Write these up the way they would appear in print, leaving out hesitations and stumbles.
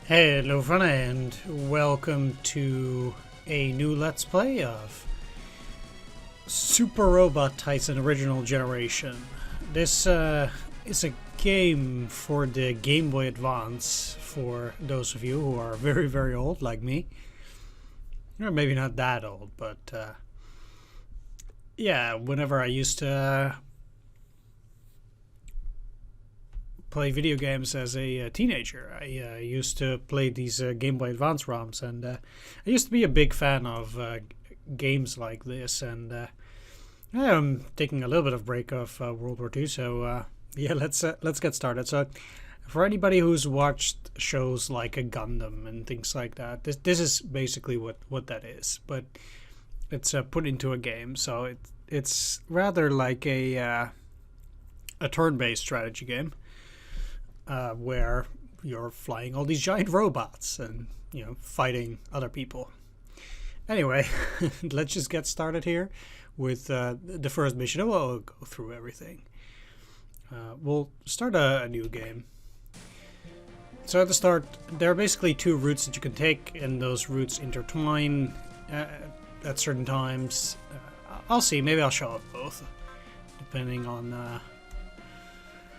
Hello everyone and welcome to a new Let's Play of Super Robot Taisen Original Generation. This is a game for the Game Boy Advance for those of you who are very old like me. Or maybe not that old, but yeah, whenever I used to play video games as a teenager. I used to play these Game Boy Advance ROMs, and I used to be a big fan of games like this. And I'm taking a little bit of break of World War II, so yeah, let's get started. So, for anybody who's watched shows like a Gundam and things like that, this is basically what that is, but it's put into a game. So it's rather like a turn-based strategy game. Where you're flying all these giant robots and, fighting other people. Anyway, let's just get started here with the first mission. I will go through everything. We'll start a new game. So at the start, there are basically two routes that you can take, and those routes intertwine at certain times. I'll see, maybe I'll show up both, depending on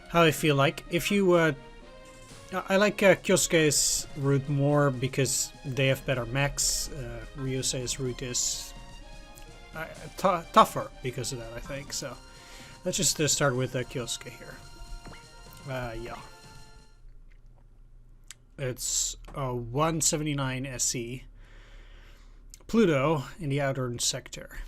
how I feel like. If you, I like Kyosuke's route more because they have better mechs. Ryuse's route is tougher because of that, I think. So let's just start with Kyosuke here. Yeah. It's 179 SE. Pluto in the outer sector.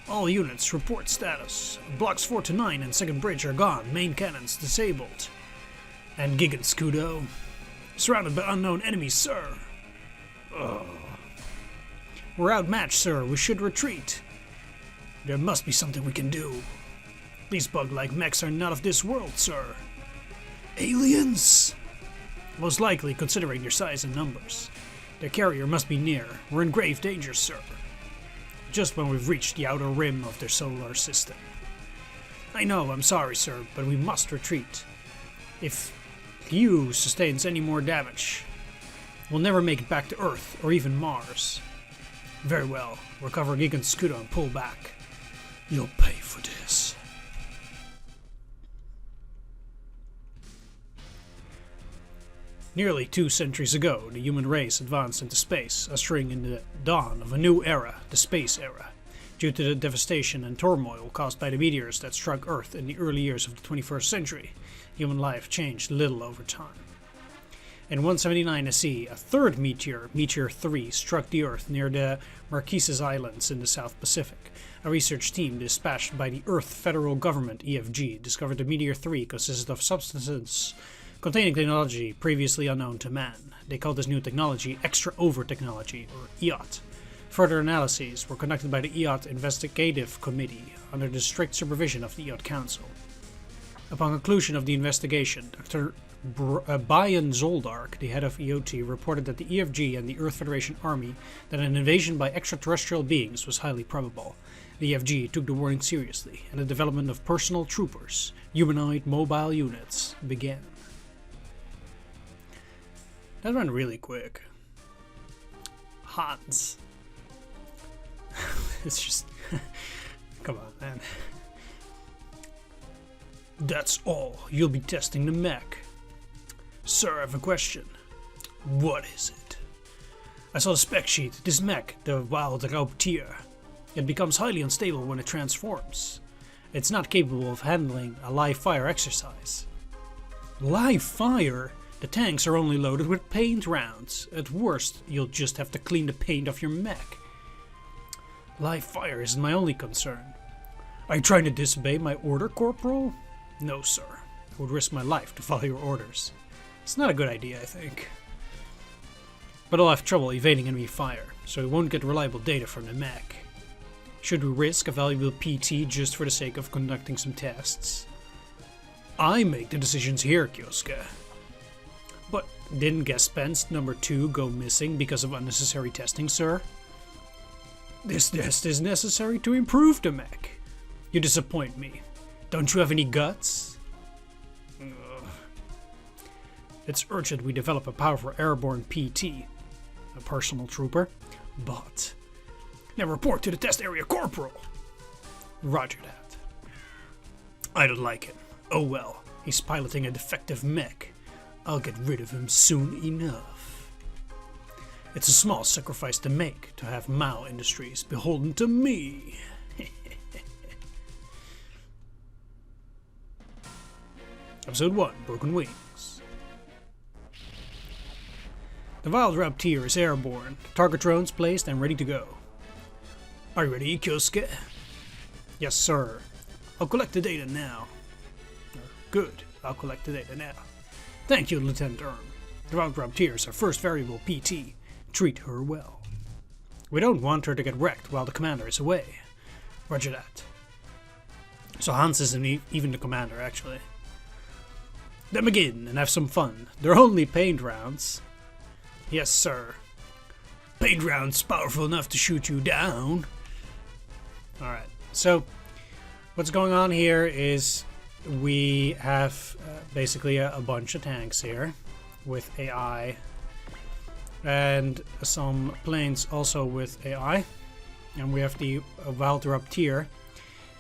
All units, report status. Blocks 4 to 9 and second bridge are gone. Main cannons disabled. And Giganskudo. Surrounded by unknown enemies, sir. Oh. We're outmatched, sir. We should retreat. There must be something we can do. These bug-like mechs are not of this world, sir. Aliens? Most likely, considering their size and numbers. Their carrier must be near. We're in grave danger, sir. Just when we've reached the outer rim of their solar system. I know, I'm sorry, sir, but we must retreat. If Yu sustains any more damage, we'll never make it back to Earth or even Mars. Very well, recover Giganskudo and pull back. You'll pay for this. Nearly 2 centuries ago, the human race advanced into space, ushering in the dawn of a new era, the space era. Due to the devastation and turmoil caused by the meteors that struck Earth in the early years of the 21st century, human life changed little over time. In 179 SE, a third meteor, Meteor 3, struck the Earth near the Marquesas Islands in the South Pacific. A research team dispatched by the Earth Federal Government, EFG, discovered the Meteor 3 consisted of substances containing technology previously unknown to man. They called this new technology Extra-Over Technology, or EOT. Further analyses were conducted by the EOT Investigative Committee under the strict supervision of the EOT Council. Upon conclusion of the investigation, Dr. Bayan Zoldark, the head of EOT, reported that the EFG and the Earth Federation Army that an invasion by extraterrestrial beings was highly probable. The EFG took the warning seriously, and the development of personal troopers, humanoid mobile units, began. That went really quick. Hans. It's just... Come on, man. That's all. You'll be testing the mech. Sir, I have a question. What is it? I saw the spec sheet. This mech, the Wild Robot, it becomes highly unstable when it transforms. It's not capable of handling a live fire exercise. Live fire? The tanks are only loaded with paint rounds. At worst, you'll just have to clean the paint off your mech. Live fire isn't my only concern. Are you trying to disobey my order, Corporal? No, sir. I would risk my life to follow your orders. It's not a good idea, I think. But I'll have trouble evading enemy fire, so we won't get reliable data from the mech. Should we risk a valuable PT just for the sake of conducting some tests? I make the decisions here, Kyosuke. But didn't Gaspence number 2 go missing because of unnecessary testing, sir? This test is necessary to improve the mech. You disappoint me. Don't you have any guts? Ugh. It's urgent we develop a powerful airborne PT, a personal trooper, but now report to the test area corporal. Roger that. I don't like him. Oh well, he's piloting a defective mech. I'll get rid of him soon enough. It's a small sacrifice to make to have Mao Industries beholden to me. Episode 1, Broken Wings. The Wild Raptor is airborne. Target drones placed and ready to go. Are you ready, Kyosuke? Yes, sir. I'll collect the data now. Good, I'll collect the data now. Thank you, Lieutenant Erm. The Wild Raptor is our first variable PT. Treat her well. We don't want her to get wrecked while the commander is away. Roger that. So Hans isn't even the commander, actually. Then begin and have some fun. They're only paint rounds. Yes, sir. Paint rounds powerful enough to shoot you down. Alright, so what's going on here is we have basically a bunch of tanks here with AI and some planes also with AI. And we have the Wild Raptor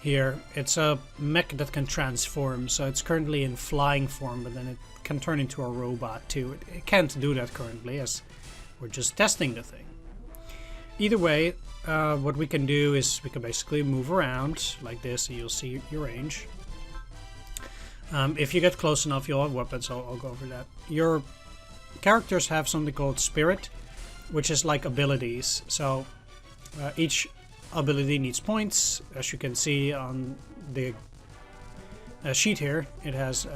here. It's a mech that can transform, so it's currently in flying form, but then it can turn into a robot too. It can't do that currently, as we're just testing the thing. Either way, what we can do is we can basically move around like this, so you'll see your range. If you get close enough, you'll have weapons, so I'll go over that. Your characters have something called Spirit, which is like abilities. So each ability needs points. As you can see on the sheet here, it has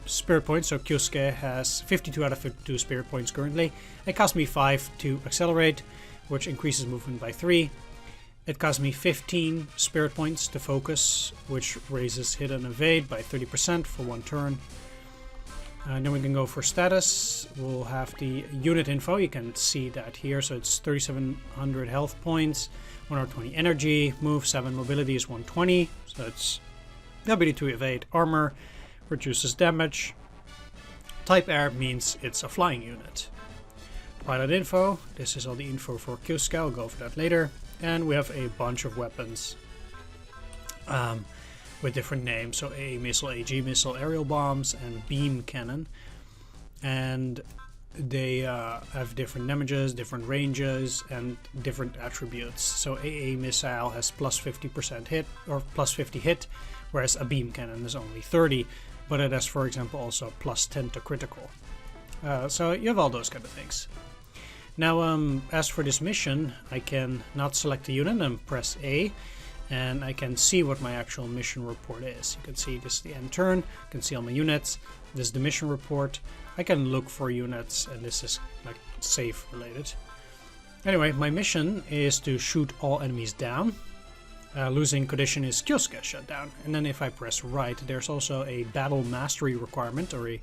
spirit points. So Kyosuke has 52 out of 52 spirit points currently. It cost me 5 to accelerate, which increases movement by 3. It cost me 15 spirit points to focus, which raises hit and evade by 30% for 1 turn. Then we can go for status. We'll have the unit info. You can see that here. So it's 3,700 health points, 120 energy, move 7, mobility is 120. So it's the ability to evade, armor, reduces damage. Type air means it's a flying unit. Pilot info. This is all the info for Kyosuke. I'll go over that later. And we have a bunch of weapons with different names. So AA missile, AG missile, aerial bombs, and beam cannon. And they have different damages, different ranges, and different attributes. So AA missile has plus 50% hit, or plus 50 hit, whereas a beam cannon is only 30. But it has, for example, also plus 10 to critical. So you have all those kind of things. Now, as for this mission, I can not select a unit and press A, and I can see what my actual mission report is. You can see this is the end turn, you can see all my units, this is the mission report. I can look for units, and this is like save related. Anyway, my mission is to shoot all enemies down. Losing condition is Kyosuke shut down. And then if I press right, there's also a battle mastery requirement, or a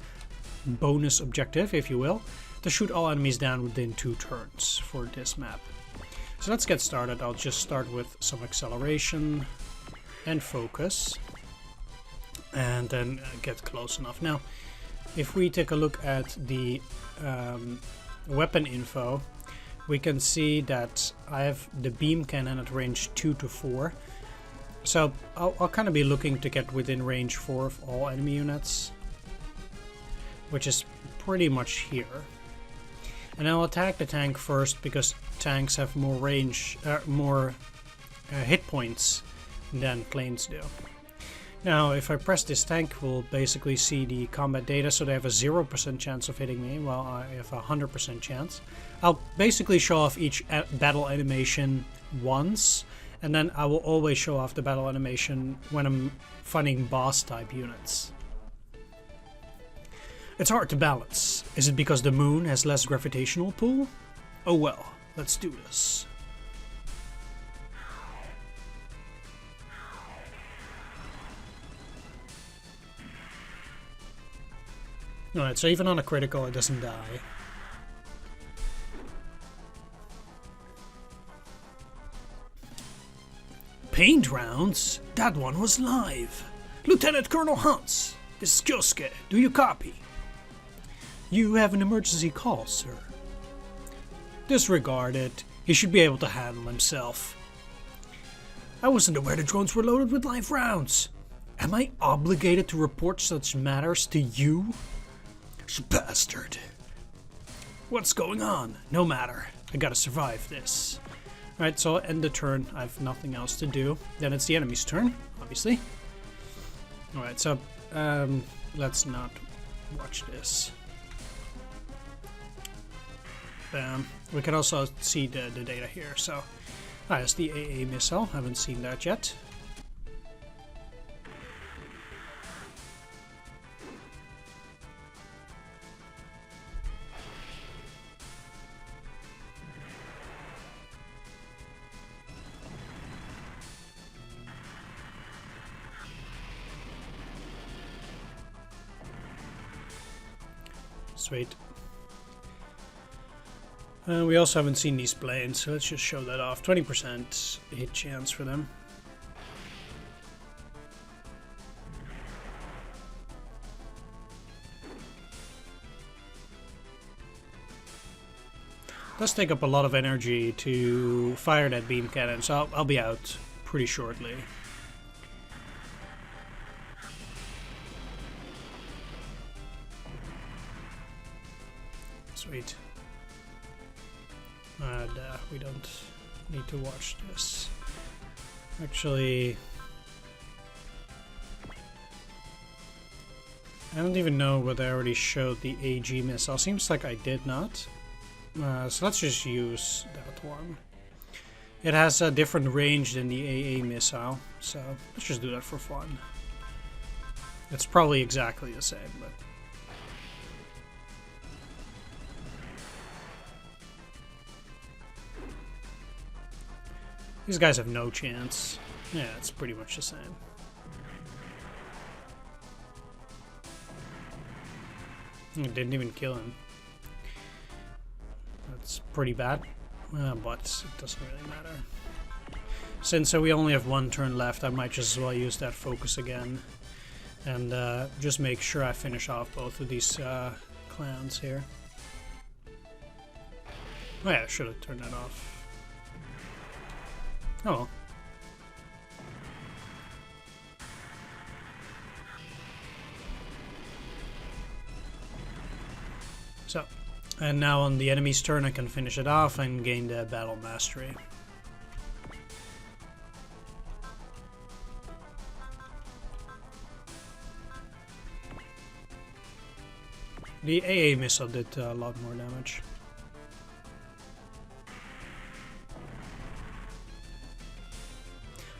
bonus objective, if you will, to shoot all enemies down within 2 turns for this map. So let's get started. I'll just start with some acceleration and focus, and then get close enough. Now, if we take a look at the weapon info, we can see that I have the beam cannon at range 2 to 4. So I'll kind of be looking to get within range 4 of all enemy units, which is pretty much here. And I'll attack the tank first, because tanks have more range, more hit points than planes do. Now, if I press this tank, we'll basically see the combat data. So they have a 0% chance of hitting me, while I have a 100% chance. I'll basically show off each battle animation once, and then I will always show off the battle animation when I'm fighting boss type units. It's hard to balance. Is it because the moon has less gravitational pull? Oh well, let's do this. Alright, so even on a critical, it doesn't die. Paint rounds? That one was live. Lieutenant Colonel Hans, this is Kyosuke. Do you copy? You have an emergency call, sir. Disregard it. He should be able to handle himself. I wasn't aware the drones were loaded with live rounds. Am I obligated to report such matters to you? You bastard. What's going on? No matter. I gotta survive this. Alright, so I'll end the turn. I have nothing else to do. Then it's the enemy's turn, obviously. Alright, so let's not watch this. Bam. We can also see the data here. So, it's the AA missile. Haven't seen that yet. Sweet. We also haven't seen these planes, so let's just show that off. 20% hit chance for them. It does take up a lot of energy to fire that beam cannon, so I'll be out pretty shortly. Sweet. And we don't need to watch this. Actually, I don't even know whether I already showed the AG missile. Seems like I did not. So let's just use that one. It has a different range than the AA missile, so let's just do that for fun. It's probably exactly the same, but... These guys have no chance. Yeah, it's pretty much the same. It didn't even kill him. That's pretty bad, but it doesn't really matter. Since we only have one turn left, I might just as well use that focus again. And just make sure I finish off both of these clans here. Oh yeah, I should have turned that off. Oh well. So, and now on the enemy's turn I can finish it off and gain the battle mastery. The AA missile did a lot more damage.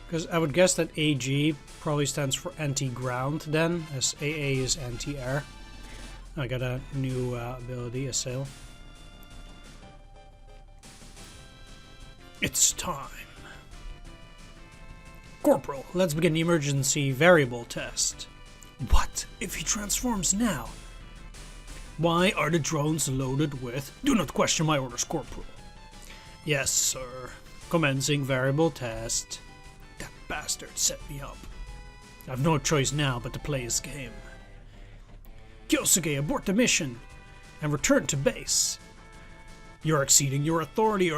Because I would guess that AG probably stands for anti-ground then, as AA is anti-air. I got a new ability, Assail. It's time. Corporal, let's begin the emergency variable test. What if he transforms now? Why are the drones loaded with... Do not question my orders, Corporal. Yes, sir. Commencing variable test. That bastard set me up. I have no choice now but to play his game. Kyosuke, abort the mission and return to base. You're exceeding your authority,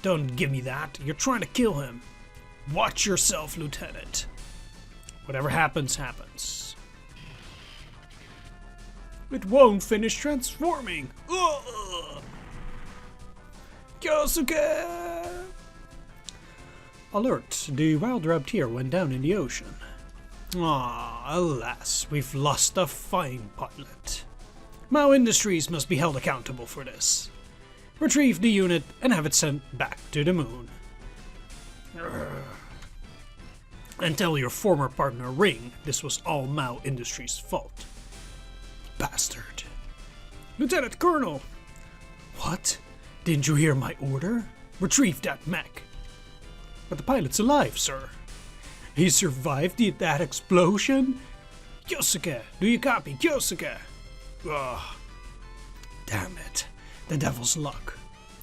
Don't give me that. You're trying to kill him. Watch yourself, Lieutenant. Whatever happens, happens. It won't finish transforming. Ugh. Kyosuke! Alert, the wild raptor went down in the ocean. Ah, alas, we've lost a fine pilot. Mao Industries must be held accountable for this. Retrieve the unit and have it sent back to the moon. And tell your former partner Ring this was all Mao Industries' fault. Bastard. Lieutenant Colonel! What? Didn't you hear my order? Retrieve that mech. But the pilot's alive, sir. He survived that explosion? Kyosuke, do you copy? Kyosuke! Ugh. Damn it. The devil's luck.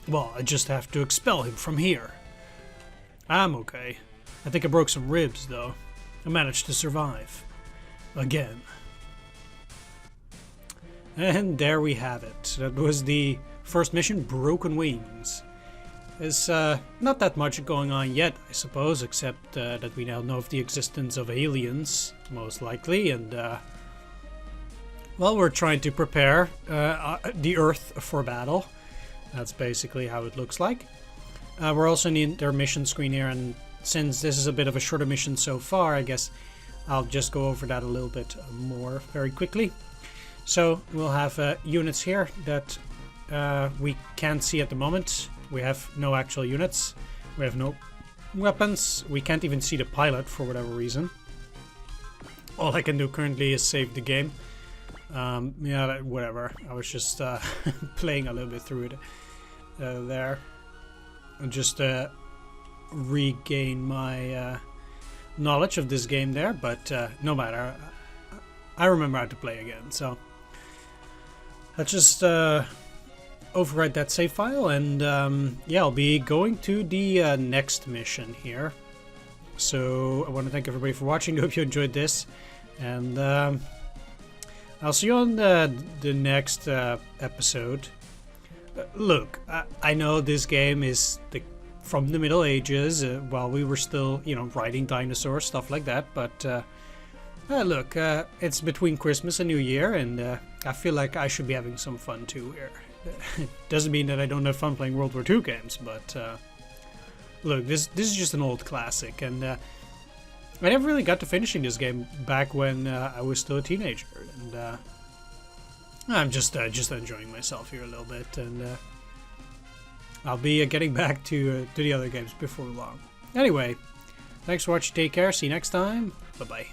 Well, I just have to expel him from here. I'm okay. I think I broke some ribs, though. I managed to survive. Again. And there we have it. That was the first mission, Broken Wings. There's not that much going on yet, I suppose, except that we now know of the existence of aliens, most likely, and well, we're trying to prepare the Earth for battle. That's basically how it looks like. We're also in their mission screen here, and since this is a bit of a shorter mission so far, I guess I'll just go over that a little bit more very quickly. So we'll have units here that we can't see at the moment. We have no actual units. We have no weapons. We can't even see the pilot for whatever reason. All I can do currently is save the game. Yeah, whatever. I was just playing a little bit through it there. And just regain my knowledge of this game there. But no matter. I remember how to play again. So let's just overwrite that save file. And yeah, I'll be going to the next mission here. So I want to thank everybody for watching. I hope you enjoyed this. And I'll see you on the next episode. Look, I know this game is from the Middle Ages, while we were still, you know, riding dinosaurs, stuff like that. But look, it's between Christmas and New Year, and I feel like I should be having some fun too here. Doesn't mean that I don't have fun playing World War II games, but look, this is just an old classic, and I never really got to finishing this game back when I was still a teenager, and I'm just enjoying myself here a little bit, and I'll be getting back to the other games before long. Anyway, thanks for watching, take care, see you next time, bye-bye.